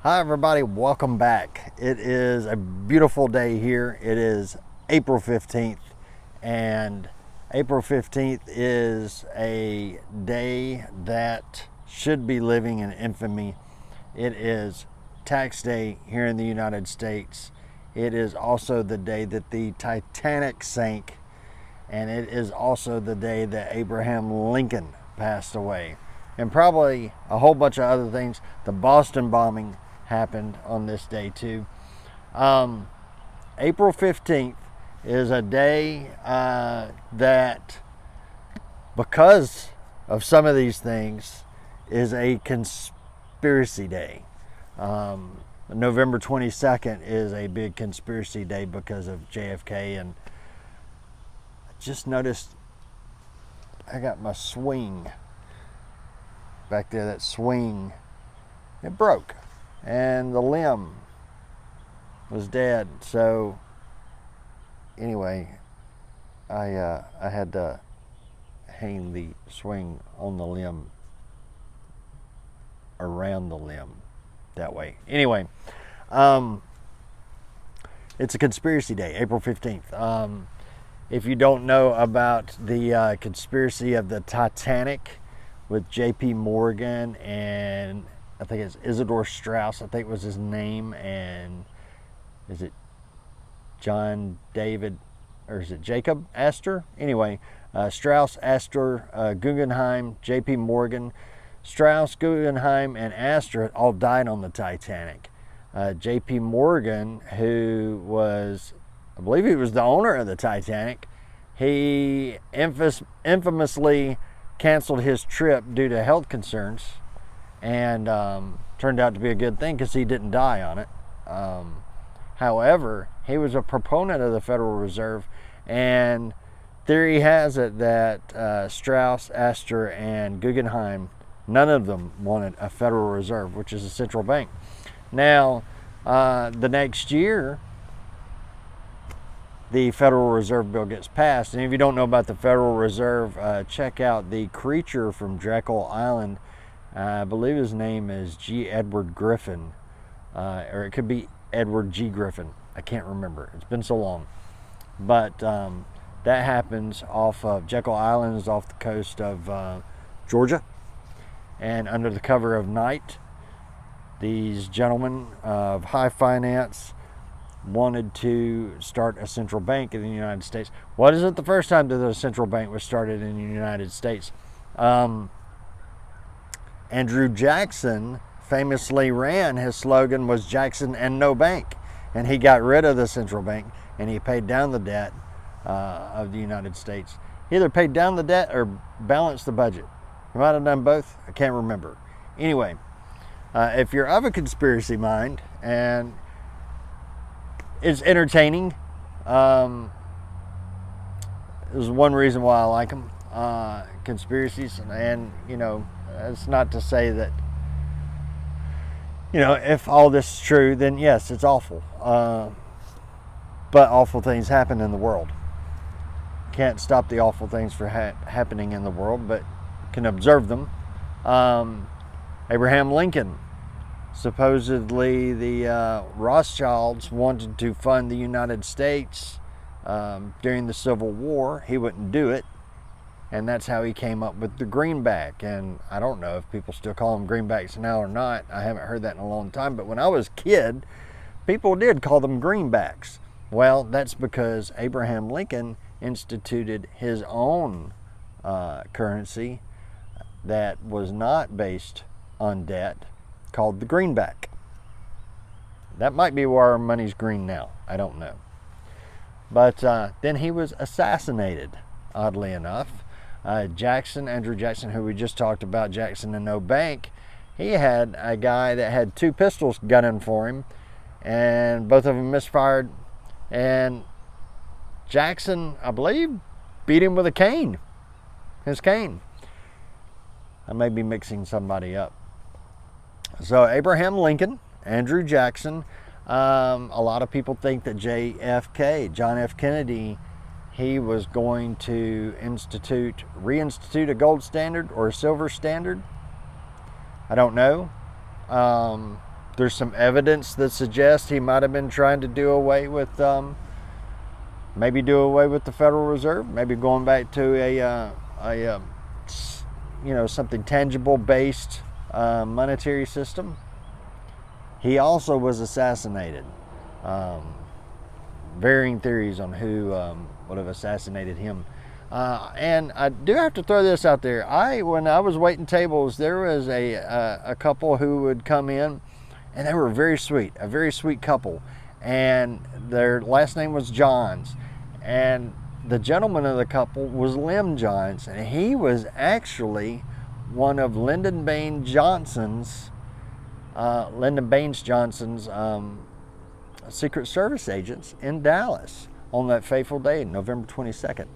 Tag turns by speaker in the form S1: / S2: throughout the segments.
S1: Hi everybody, welcome back. It is a beautiful day here. It is April 15th, and April 15th is a day that should be living in infamy. It is tax day here in the United States. It is also the day that the Titanic sank, and it is also the day that Abraham Lincoln passed away. And probably a whole bunch of other things. The Boston bombing happened on this day too. April 15th is a day that, because of some of these things, is a conspiracy day. November 22nd is a big conspiracy day because of JFK, and I just noticed I got my swing back there. That swing, it broke, and the limb was dead. So anyway, I had to hang the swing on the limb, around the limb, that way. Anyway, it's a conspiracy day, April 15th. If you don't know about the conspiracy of the Titanic with J.P. Morgan and I think it's Isidore Straus, I think was his name, and is it John David, or is it Jacob Astor? Anyway, Straus, Astor, Guggenheim, J.P. Morgan. Straus, Guggenheim, and Astor all died on the Titanic. J.P. Morgan, who was, I believe he was the owner of the Titanic, he infamously canceled his trip due to health concerns, and turned out to be a good thing because he didn't die on it. However, he was a proponent of the Federal Reserve, and theory has it that Straus, Astor, and Guggenheim, none of them wanted a Federal Reserve, which is a central bank. Now, the next year, the Federal Reserve Bill gets passed. And if you don't know about the Federal Reserve, check out the creature from Jekyll Island. I believe his name is G. Edward Griffin, or it could be Edward G. Griffin. I can't remember. It's been so long. But that happens off of Jekyll Island, is off the coast of Georgia. And under the cover of night, these gentlemen of high finance wanted to start a central bank in the United States. What isn't the first time that a central bank was started in the United States? Andrew Jackson famously ran, his slogan was Jackson and no bank. And he got rid of the central bank, and he paid down the debt of the United States. He either paid down the debt or balanced the budget. He might have done both. I can't remember. Anyway, if you're of a conspiracy mind, and it's entertaining, there's one reason why I like them, conspiracies. And it's not to say that, if all this is true, then yes, it's awful. But awful things happen in the world. Can't stop the awful things from happening in the world, but can observe them. Abraham Lincoln, supposedly the Rothschilds wanted to fund the United States during the Civil War. He wouldn't do it, and that's how he came up with the greenback. And I don't know if people still call them greenbacks now or not. I haven't heard that in a long time, but when I was a kid, people did call them greenbacks. Well, that's because Abraham Lincoln instituted his own currency that was not based on debt, called the greenback. That might be why our money's green now. I don't know. But then he was assassinated, oddly enough. Andrew Jackson, who we just talked about, Jackson and no bank, he had a guy that had two pistols gunning for him, and both of them misfired. And Jackson, I believe, beat him with a cane. His cane. I may be mixing somebody up. So Abraham Lincoln, Andrew Jackson, a lot of people think that JFK, John F. Kennedy, he was going to reinstitute a gold standard or a silver standard. I don't know. There's some evidence that suggests he might have been trying to do away with, maybe do away with the Federal Reserve, maybe going back to a something tangible based monetary system. He also was assassinated. Varying theories on who would have assassinated him. And I do have to throw this out there. When I was waiting tables, there was a couple who would come in, and they were very sweet, a very sweet couple. And their last name was Johns. And the gentleman of the couple was Lem Johns, and he was actually one of Lyndon Baines Johnson's Secret Service agents in Dallas on that fateful day, November 22nd.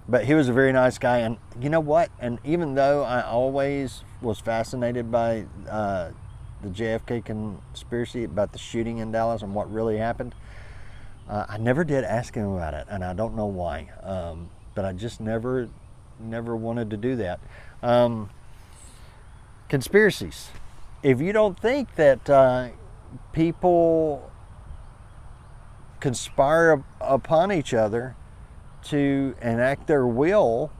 S1: But he was a very nice guy, and you know what? And even though I always was fascinated by the JFK conspiracy, about the shooting in Dallas and what really happened, I never did ask him about it, and I don't know why. But I just never wanted to do that. Conspiracies. If you don't think that people conspire upon each other to enact their will,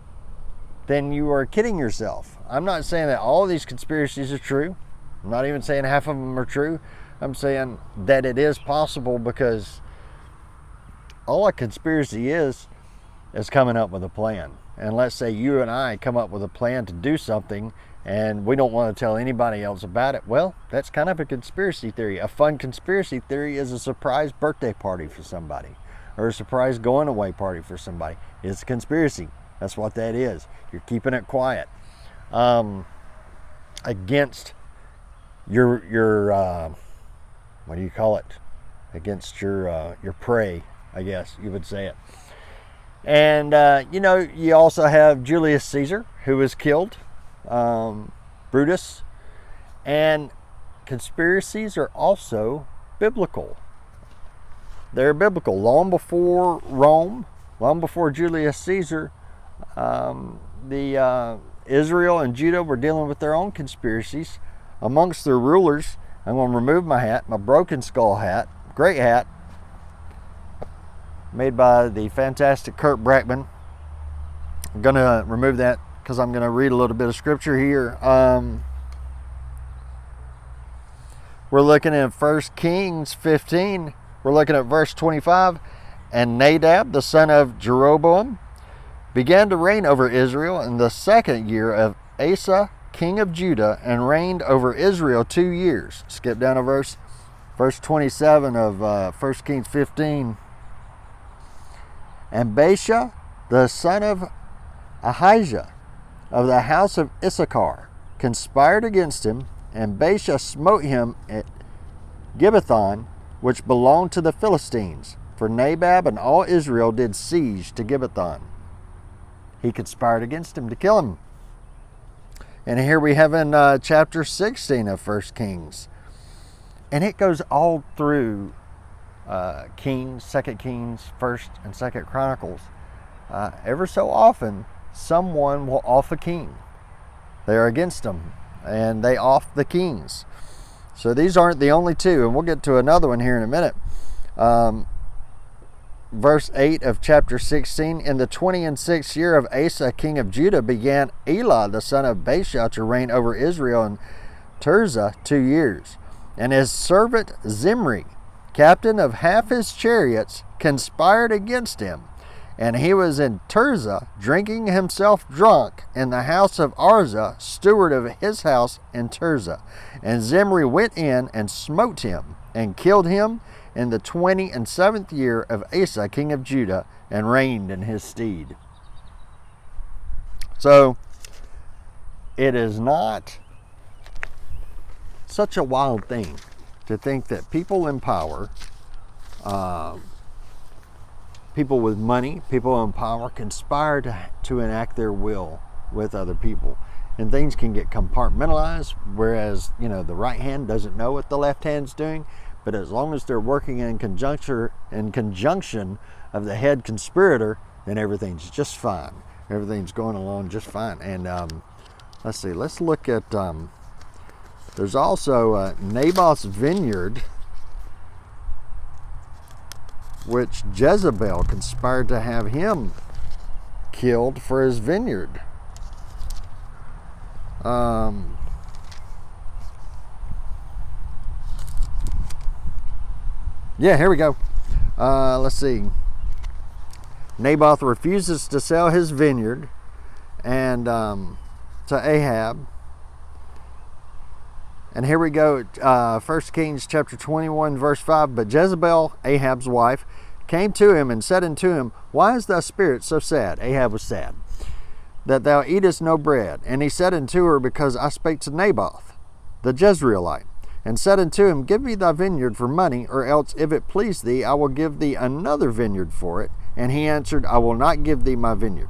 S1: then you are kidding yourself. I'm not saying that all of these conspiracies are true. I'm not even saying half of them are true. I'm saying that it is possible, because all a conspiracy is coming up with a plan. And let's say you and I come up with a plan to do something, and we don't want to tell anybody else about it. Well, that's kind of a conspiracy theory. A fun conspiracy theory is a surprise birthday party for somebody, or a surprise going away party for somebody. It's a conspiracy. That's what that is. You're keeping it quiet against your what do you call it? Against your prey, I guess you would say it. And you also have Julius Caesar, who was killed. Brutus. And conspiracies are also biblical. They're biblical. Long before Rome, long before Julius Caesar, Israel and Judah were dealing with their own conspiracies amongst their rulers. I'm going to remove my hat, my broken skull hat, great hat, made by the fantastic Kurt Brackman. I'm going to remove that because I'm going to read a little bit of scripture here. We're looking at 1 Kings 15. We're looking at verse 25. And Nadab, the son of Jeroboam, began to reign over Israel in the 2nd year of Asa, king of Judah, and reigned over Israel 2 years. Skip down to verse 27 of 1 Kings 15. And Baasha, the son of Ahijah, of the house of Issachar, conspired against him, and Baasha smote him at Gibbethon, which belonged to the Philistines. For Nabab and all Israel did siege to Gibbethon. He conspired against him to kill him. And here we have in chapter 16 of 1 Kings. And it goes all through Kings, 2 Kings, 1st and 2nd Chronicles. Ever so often, someone will off a king. They're against them, and they off the kings. So these aren't the only two, and we'll get to another one here in a minute. Verse 8 of chapter 16, in the 26th year of Asa, king of Judah, began Elah, the son of Baasha, to reign over Israel in Tirzah 2 years. And his servant Zimri, captain of half his chariots, conspired against him. And he was in Tirzah, drinking himself drunk in the house of Arza, steward of his house in Tirzah. And Zimri went in and smote him, and killed him in the 27th year of Asa, king of Judah, and reigned in his stead. So, it is not such a wild thing to think that people in power, people with money, people in power, conspire to enact their will with other people. And things can get compartmentalized, whereas, the right hand doesn't know what the left hand's doing. But as long as they're working in conjunction of the head conspirator, then everything's just fine. Everything's going along just fine. And let's see, let's look at There's also Naboth's vineyard, which Jezebel conspired to have him killed for his vineyard. Yeah, here we go. Let's see. Naboth refuses to sell his vineyard and to Ahab. And here we go. 1 Kings chapter 21, verse 5. But Jezebel, Ahab's wife, came to him and said unto him, Why is thy spirit so sad? Ahab was sad, that thou eatest no bread. And he said unto her, Because I spake to Naboth, the Jezreelite, and said unto him, Give me thy vineyard for money, or else, if it please thee, I will give thee another vineyard for it. And he answered, I will not give thee my vineyard.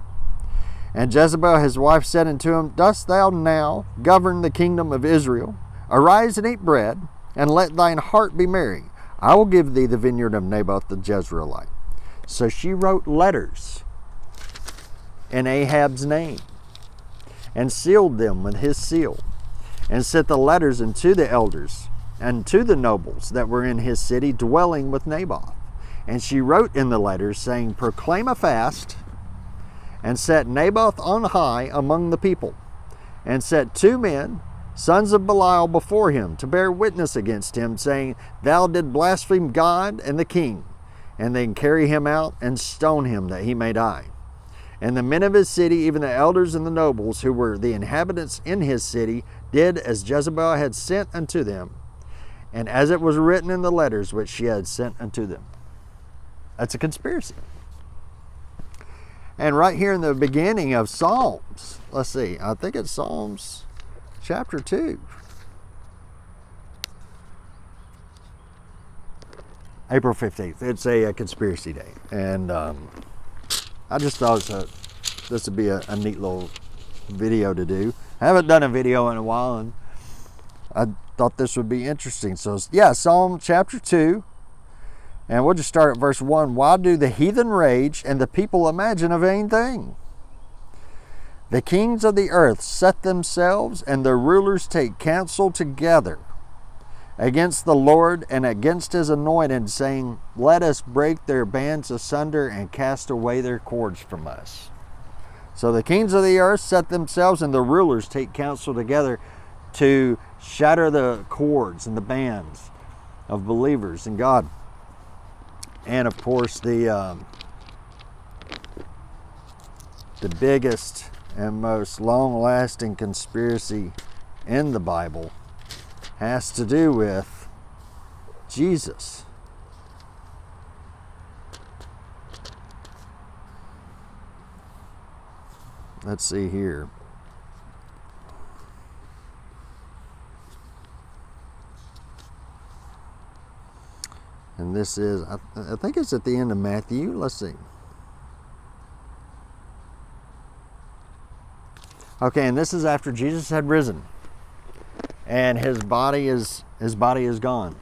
S1: And Jezebel his wife said unto him, Dost thou now govern the kingdom of Israel? Arise and eat bread, and let thine heart be merry. I will give thee the vineyard of Naboth the Jezreelite. So she wrote letters in Ahab's name, and sealed them with his seal, and sent the letters unto the elders and to the nobles that were in his city dwelling with Naboth. And she wrote in the letters, saying, Proclaim a fast, and set Naboth on high among the people, and set 2 men, sons of Belial, before him, to bear witness against him, saying, Thou did blaspheme God and the king, and then carry him out and stone him that he may die. And the men of his city, even the elders and the nobles, who were the inhabitants in his city, did as Jezebel had sent unto them, and as it was written in the letters which she had sent unto them. That's a conspiracy. And right here in the beginning of Psalms, let's see, I think it's Psalms chapter 2. April 15th. It's a conspiracy day. And I just thought this would be a neat little video to do. I haven't done a video in a while, and I thought this would be interesting. So yeah, Psalm chapter 2. And we'll just start at verse 1. Why do the heathen rage and the people imagine a vain thing? The kings of the earth set themselves, and the rulers take counsel together against the Lord and against his anointed, saying, Let us break their bands asunder and cast away their cords from us. So the kings of the earth set themselves, and the rulers take counsel together to shatter the cords and the bands of believers in God. And of course, the biggest and most long-lasting conspiracy in the Bible has to do with Jesus. Let's see here. And this is, I think it's at the end of Matthew. Let's see. Okay, and this is after Jesus had risen, and his body is gone.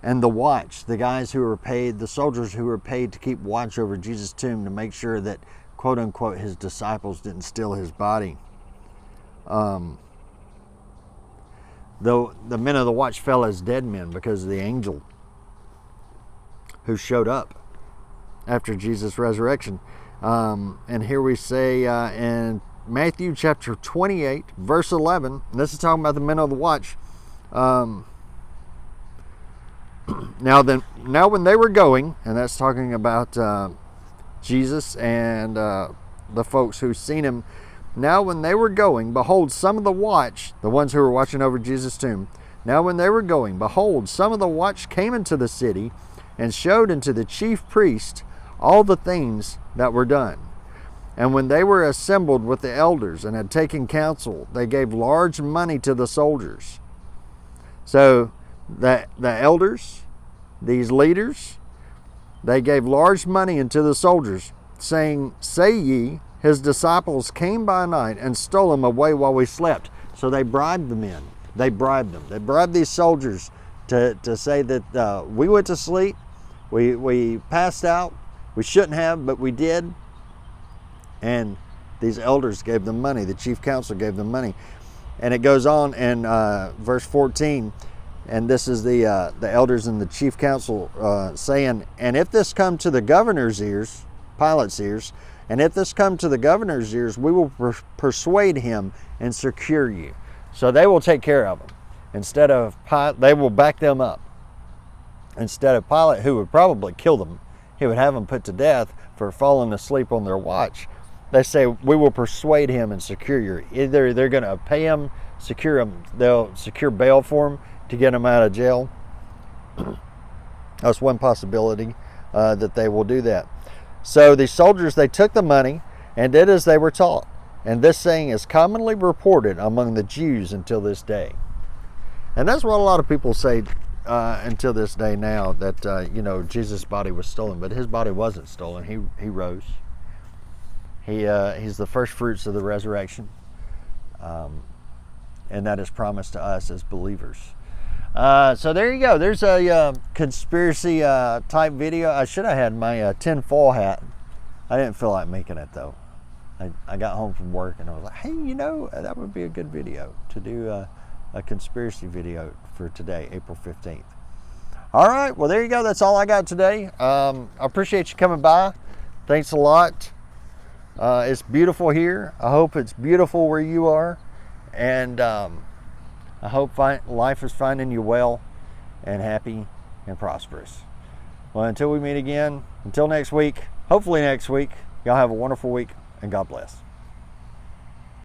S1: And the watch, the guys who were paid, the soldiers who were paid to keep watch over Jesus' tomb to make sure that, quote unquote, his disciples didn't steal his body. Though the men of the watch fell as dead men because of the angel who showed up after Jesus' resurrection. And here we say in Matthew chapter 28, verse 11, and this is talking about the men of the watch. Now when they were going, and that's talking about Jesus and the folks who've seen him. Now when they were going, behold, some of the watch, the ones who were watching over Jesus' tomb, now when they were going, behold, some of the watch came into the city and showed unto the chief priest all the things that were done. And when they were assembled with the elders and had taken counsel, they gave large money to the soldiers. So the elders, these leaders, they gave large money unto the soldiers, saying, Say ye, his disciples came by night and stole him away while we slept. So they bribed the men. They bribed them. They bribed these soldiers to say that we went to sleep, we passed out, we shouldn't have, but we did. And these elders gave them money. The chief council gave them money. And it goes on in verse 14, and this is the elders and the chief council saying, and if this come to the governor's ears, Pilate's ears, and if this come to the governor's ears, we will persuade him and secure you. So they will take care of them. Instead of Pilate, they will back them up. Instead of Pilate, who would probably kill them, he would have them put to death for falling asleep on their watch. They say, we will persuade him and secure you. Either they're going to pay him, secure him, they'll secure bail for him to get him out of jail. That's one possibility that they will do that. So the soldiers, they took the money and did as they were taught. And this saying is commonly reported among the Jews until this day. And that's what a lot of people say until this day now, that, Jesus' body was stolen. But his body wasn't stolen. He rose. He's the first fruits of the resurrection. And that is promised to us as believers. So there you go. There's a conspiracy type video. I should have had my tinfoil hat. I didn't feel like making it though. I got home from work and I was like, hey, that would be a good video to do a conspiracy video for today, April 15th. All right, well, there you go. That's all I got today. I appreciate you coming by. Thanks a lot. It's beautiful here. I hope it's beautiful where you are. And I hope life is finding you well and happy and prosperous. Well, until we meet again, until next week, hopefully next week, y'all have a wonderful week and God bless.